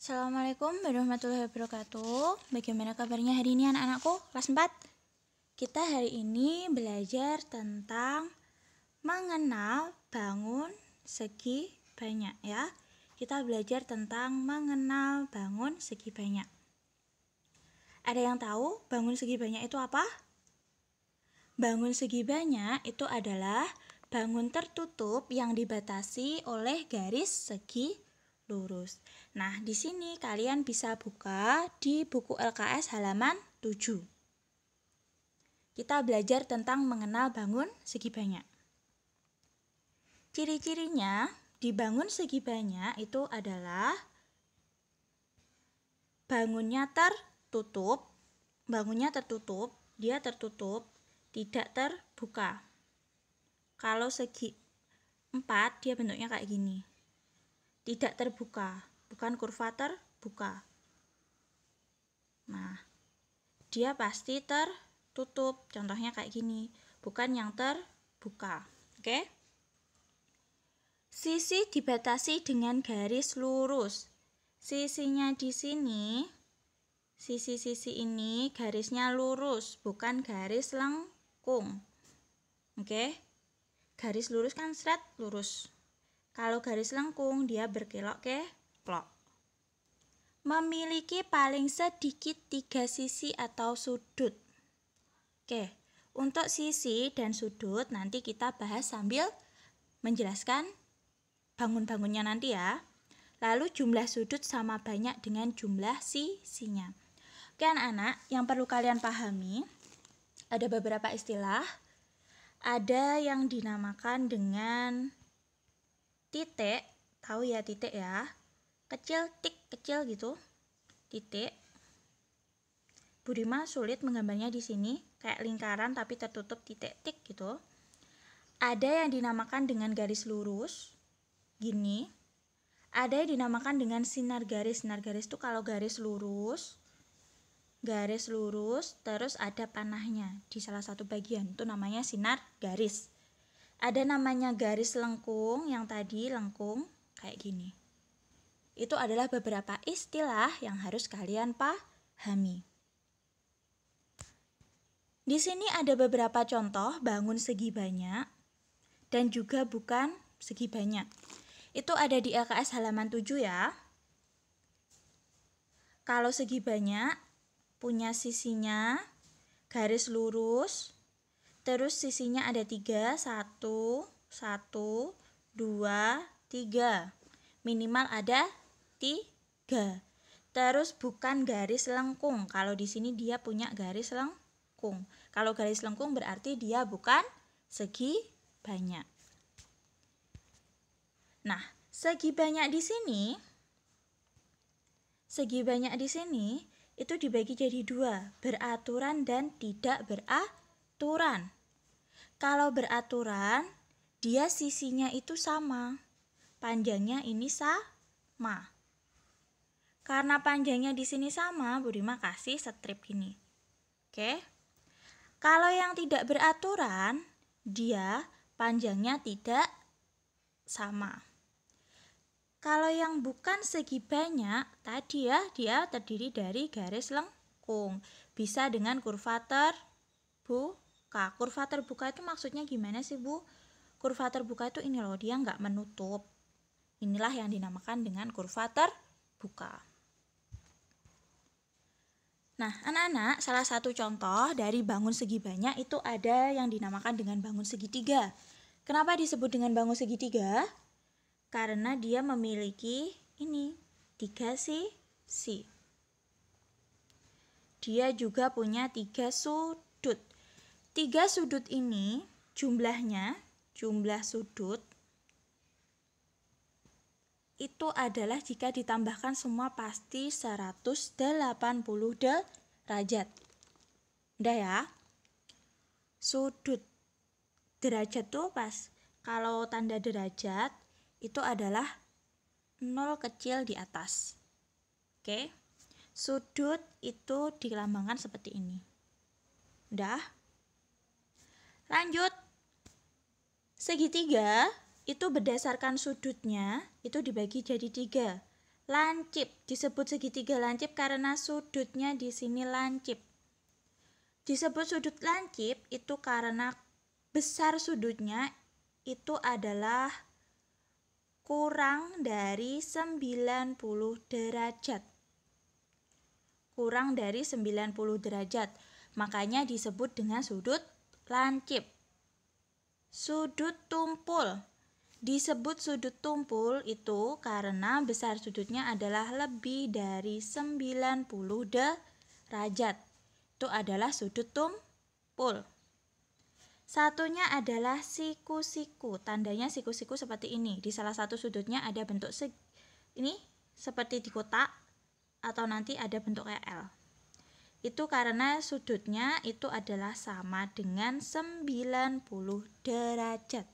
Assalamualaikum warahmatullahi wabarakatuh. Bagaimana kabarnya hari ini anak-anakku kelas 4? Kita hari ini belajar tentang mengenal bangun segi banyak ya. Kita belajar tentang mengenal bangun segi banyak. Ada yang tahu bangun segi banyak itu apa? Bangun segi banyak itu adalah bangun tertutup yang dibatasi oleh garis segi lurus. Nah, di sini kalian bisa buka di buku LKS halaman 7. Kita belajar tentang mengenal bangun segi banyak. Ciri-cirinya di bangun segi banyak itu adalah bangunnya tertutup, dia tertutup, tidak terbuka. Kalau segi 4 dia bentuknya kayak gini. Tidak terbuka, bukan kurva terbuka. Nah, dia pasti tertutup. Contohnya kayak gini, bukan yang terbuka. Oke? Sisi dibatasi dengan garis lurus. Sisinya di sini, sisi-sisi ini garisnya lurus, bukan garis lengkung. Oke? Garis lurus kan straight lurus. Kalau garis lengkung dia berkelok-kelok. Memiliki paling sedikit 3 sisi atau sudut. Oke, untuk sisi dan sudut nanti kita bahas sambil menjelaskan bangun-bangunnya nanti ya. Lalu jumlah sudut sama banyak dengan jumlah sisinya. Oke anak-anak, yang perlu kalian pahami ada beberapa istilah. Ada yang dinamakan dengan titik, tahu ya titik ya, kecil, tik, kecil gitu, titik. Burima sulit menggambarnya di sini, kayak lingkaran tapi tertutup titik, tik gitu. Ada yang dinamakan dengan garis lurus, gini. Ada yang dinamakan dengan sinar garis. Sinar garis itu kalau garis lurus, terus ada panahnya di salah satu bagian, itu namanya sinar garis. Ada namanya garis lengkung, yang tadi lengkung kayak gini. Itu adalah beberapa istilah yang harus kalian pahami. Di sini ada beberapa contoh bangun segi banyak dan juga bukan segi banyak. Itu ada di LKS halaman 7 ya. Kalau segi banyak punya sisinya garis lurus, terus sisinya ada 3, 1, 2, 3. Minimal ada 3. Terus bukan garis lengkung. Kalau di sini dia punya garis lengkung. Kalau garis lengkung berarti dia bukan segi banyak. Nah, segi banyak di sini itu dibagi jadi 2, beraturan dan tidak beraturan. Kalau beraturan, dia sisinya itu sama. Panjangnya ini sama. Karena panjangnya di sini sama, Burima kasih strip gini. Oke. Kalau yang tidak beraturan, dia panjangnya tidak sama. Kalau yang bukan segi banyak, tadi ya, dia terdiri dari garis lengkung. Bisa dengan kurva terbuka. Kurva terbuka itu maksudnya gimana sih, Bu? Kurva terbuka itu ini loh, dia nggak menutup. Inilah yang dinamakan dengan kurva terbuka. Nah, anak-anak, salah satu contoh dari bangun segi banyak itu ada yang dinamakan dengan bangun segitiga. Kenapa disebut dengan bangun segitiga? Karena dia memiliki ini 3 sisi. Dia juga punya 3 sudut. 3 sudut ini jumlah sudut itu adalah jika ditambahkan semua pasti 180 derajat. Udah ya? Sudut derajat tuh pas kalau tanda derajat itu adalah 0 kecil di atas. Oke. Sudut itu dilambangkan seperti ini. Udah? Lanjut. Segitiga itu berdasarkan sudutnya itu dibagi jadi 3. lancip. Disebut segitiga lancip karena sudutnya di sini lancip. Disebut sudut lancip itu karena besar sudutnya itu adalah kurang dari 90 derajat. Kurang dari 90 derajat. Makanya disebut dengan sudut lancip. Sudut tumpul. Disebut sudut tumpul itu karena besar sudutnya adalah lebih dari 90 derajat. Itu adalah sudut tumpul. Satunya adalah siku-siku. Tandanya siku-siku seperti ini. Di salah satu sudutnya ada bentuk ini seperti di kotak atau nanti ada bentuk kayak L. Itu karena sudutnya itu adalah sama dengan 90 derajat.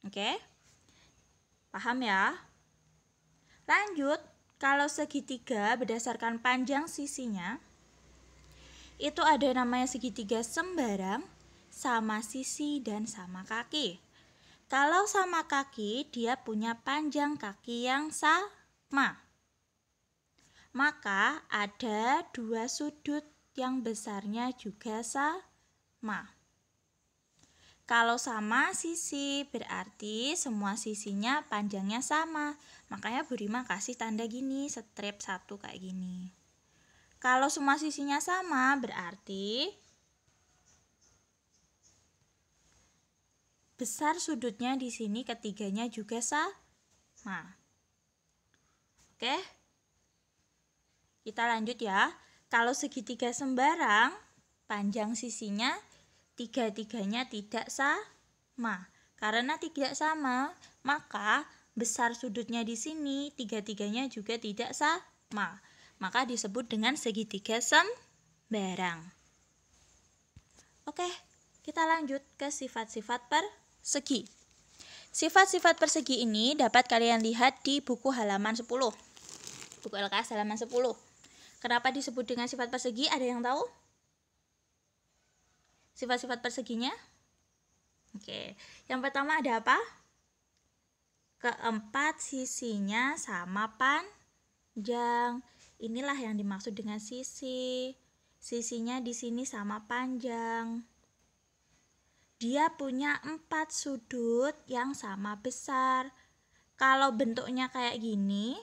Oke? Paham ya? Lanjut, kalau segitiga berdasarkan panjang sisinya itu ada namanya segitiga sembarang, sama sisi dan sama kaki. Kalau sama kaki, dia punya panjang kaki yang sama. Maka ada dua sudut yang besarnya juga sama. Kalau sama sisi berarti semua sisinya panjangnya sama. Makanya Bu Rima kasih tanda gini, strip satu kayak gini. Kalau semua sisinya sama berarti besar sudutnya di sini ketiganya juga sama. Oke? Kita lanjut ya. Kalau segitiga sembarang, panjang sisinya tiga-tiganya tidak sama. Karena tidak sama, maka besar sudutnya di sini tiga-tiganya juga tidak sama. Maka disebut dengan segitiga sembarang. Oke, kita lanjut ke sifat-sifat persegi. Sifat-sifat persegi ini dapat kalian lihat di buku halaman 10. Buku LKS halaman 10. Kenapa disebut dengan sifat persegi? Ada yang tahu? Sifat-sifat perseginya? Oke, yang pertama ada apa? Keempat sisinya sama panjang. Inilah yang dimaksud dengan sisi. Sisinya di sini sama panjang. Dia punya 4 sudut yang sama besar. Kalau bentuknya kayak gini,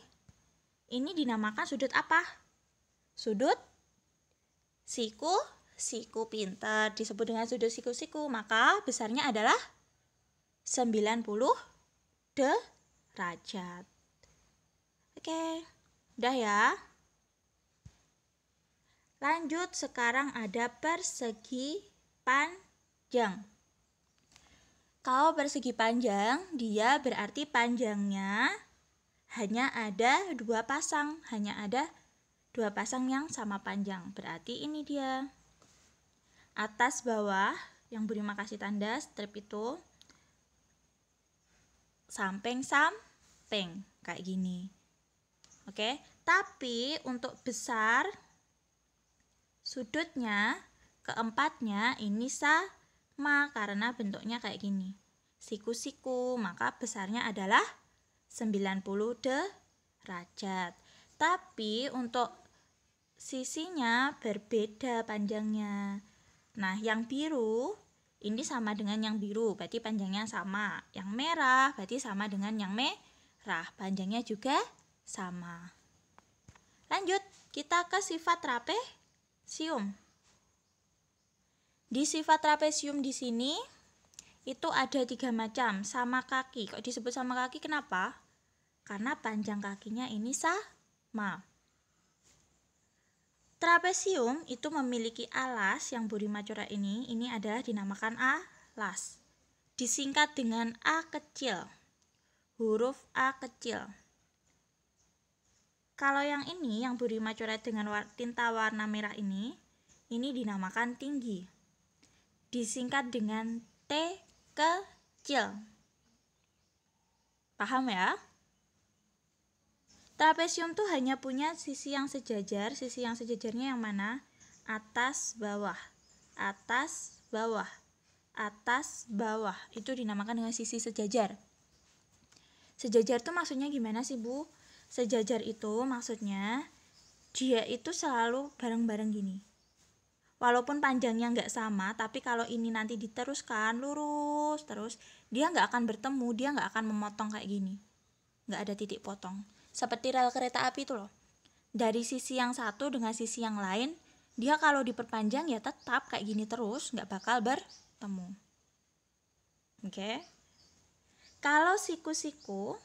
ini dinamakan sudut apa? Sudut siku pintar. Disebut dengan sudut siku-siku, maka besarnya adalah 90 derajat. Oke, udah ya. Lanjut, sekarang ada persegi panjang. Kalau persegi panjang, dia berarti panjangnya hanya ada 2 pasang. Hanya ada 2 pasang yang sama panjang. Berarti ini dia. Atas bawah, yang Bu Rima kasih tanda strip itu samping-samping kayak gini. Oke, tapi untuk besar sudutnya keempatnya ini sama karena bentuknya kayak gini. Siku-siku, maka besarnya adalah 90 derajat. Tapi untuk sisinya berbeda panjangnya. Nah, yang biru ini sama dengan yang biru, berarti panjangnya sama. Yang merah berarti sama dengan yang merah, panjangnya juga sama. Lanjut, kita ke sifat trapesium. Di sifat trapesium di sini itu ada 3 macam. Sama kaki. Kok disebut sama kaki? Kenapa? Karena panjang kakinya ini sama. Trapesium itu memiliki alas yang Bu Rima coret ini adalah dinamakan alas. Disingkat dengan A kecil. Huruf A kecil. Kalau yang ini yang Bu Rima coret dengan tinta warna merah ini dinamakan tinggi. Disingkat dengan T kecil. Paham ya? Trapesium tuh hanya punya sisi yang sejajar. Sisi yang sejajarnya yang mana? Atas, bawah. Atas, bawah. Atas, bawah. Itu dinamakan dengan sisi sejajar. Sejajar tuh maksudnya gimana sih, Bu? Sejajar itu maksudnya dia itu selalu bareng-bareng gini. Walaupun panjangnya nggak sama, tapi kalau ini nanti diteruskan lurus terus, dia nggak akan bertemu, dia nggak akan memotong kayak gini. Nggak ada titik potong. Seperti rel kereta api itu loh. Dari sisi yang satu dengan sisi yang lain, dia kalau diperpanjang ya tetap kayak gini terus, nggak bakal bertemu. Oke. Kalau siku-siku,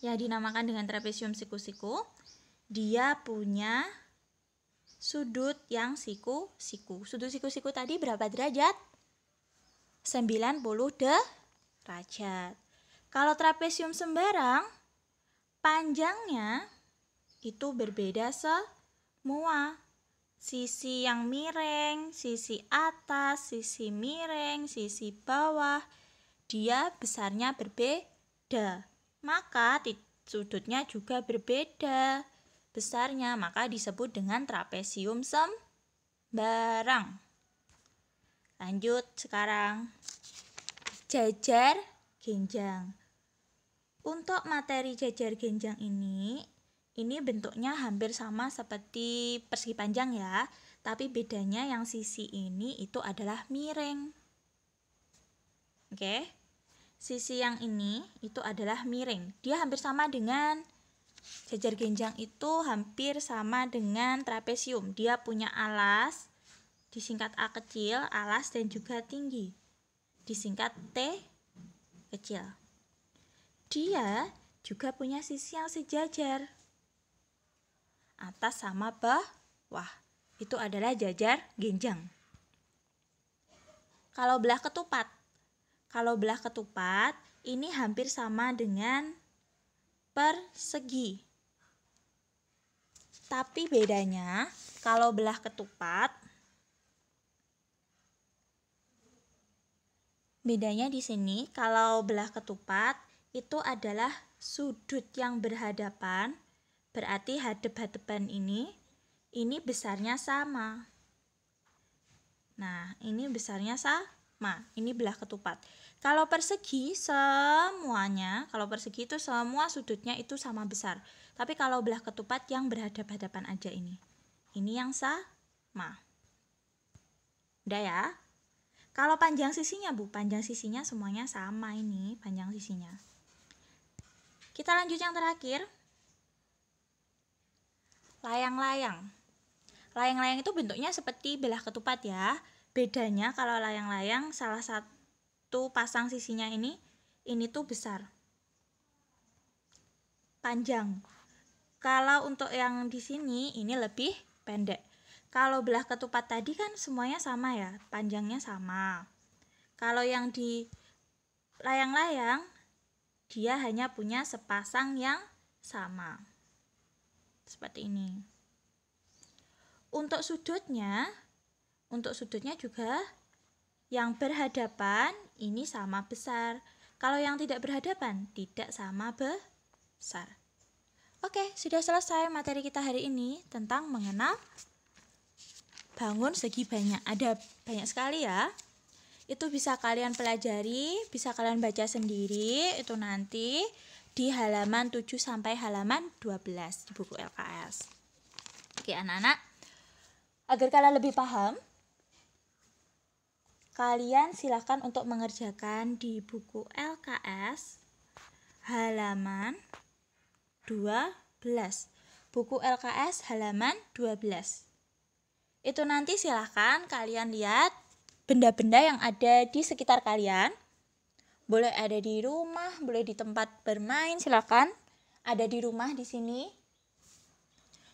yang dinamakan dengan trapesium siku-siku, dia punya sudut yang siku-siku. Sudut siku-siku tadi berapa derajat? 90 derajat. Kalau trapesium sembarang, panjangnya itu berbeda semua. Sisi yang miring, sisi atas, sisi miring, sisi bawah, dia besarnya berbeda. Maka sudutnya juga berbeda besarnya, maka disebut dengan trapesium sembarang. Lanjut sekarang. Jajar genjang. Untuk materi jajar genjang ini bentuknya hampir sama seperti persegi panjang ya, tapi bedanya yang sisi ini itu adalah miring. Oke. Sisi yang ini itu adalah miring. Dia hampir sama dengan jajar genjang, itu hampir sama dengan trapesium. Dia punya alas, disingkat A kecil, alas dan juga tinggi, disingkat T kecil. Dia juga punya sisi yang sejajar, atas sama bawah. Itu adalah jajar genjang. Kalau belah ketupat ini hampir sama dengan persegi. Tapi bedanya kalau belah ketupat, bedanya di sini kalau belah ketupat itu adalah sudut yang berhadapan, berarti hadap-hadapan ini besarnya sama. Nah, ini besarnya sama. Ini belah ketupat. Kalau persegi itu semua sudutnya itu sama besar. Tapi kalau belah ketupat yang berhadap-hadapan aja ini yang sama. Udah ya? Kalau panjang sisinya, Bu, panjang sisinya semuanya sama ini, panjang sisinya. Kita lanjut yang terakhir. Layang-layang. Layang-layang itu bentuknya seperti belah ketupat ya. Bedanya kalau layang-layang salah satu pasang sisinya ini tuh besar, panjang. Kalau untuk yang di sini ini lebih pendek. Kalau belah ketupat tadi kan semuanya sama ya, panjangnya sama. Kalau yang di layang-layang dia hanya punya sepasang yang sama. Seperti ini. Untuk sudutnya juga yang berhadapan ini sama besar. Kalau yang tidak berhadapan tidak sama besar. Oke, sudah selesai materi kita hari ini tentang mengenal bangun segi banyak. Ada banyak sekali ya. Itu bisa kalian pelajari, bisa kalian baca sendiri, itu nanti di halaman 7 sampai halaman 12 di buku LKS. Oke, anak-anak, agar kalian lebih paham, kalian silakan untuk mengerjakan di buku LKS halaman 12. Buku LKS halaman 12. Itu nanti silakan kalian lihat benda-benda yang ada di sekitar kalian. Boleh ada di rumah, boleh di tempat bermain, silakan. Ada di rumah di sini.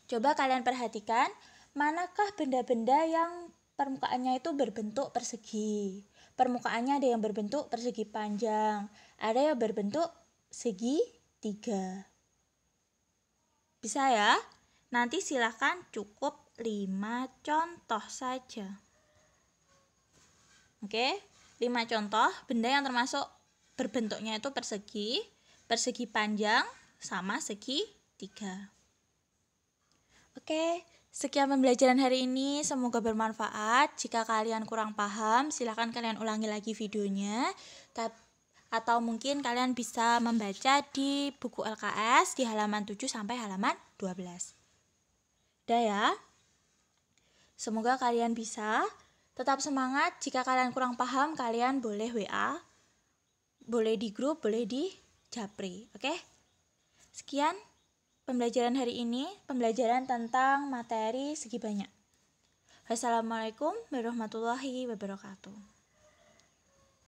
Coba kalian perhatikan, manakah benda-benda yang permukaannya itu berbentuk persegi. Permukaannya ada yang berbentuk persegi panjang, ada yang berbentuk segitiga. Bisa ya? Nanti silakan cukup 5 contoh saja. Oke, 5 contoh benda yang termasuk berbentuknya itu persegi, persegi panjang, sama segitiga. Oke, sekian pembelajaran hari ini, semoga bermanfaat. Jika kalian kurang paham, silakan kalian ulangi lagi videonya. Atau mungkin kalian bisa membaca di buku LKS di halaman 7 sampai halaman 12. Udah ya. Semoga kalian bisa. Tetap semangat. Jika kalian kurang paham, kalian boleh WA, boleh di grup, boleh di Japri. Oke? Sekian pembelajaran hari ini, pembelajaran tentang materi segi banyak. Wassalamualaikum warahmatullahi wabarakatuh.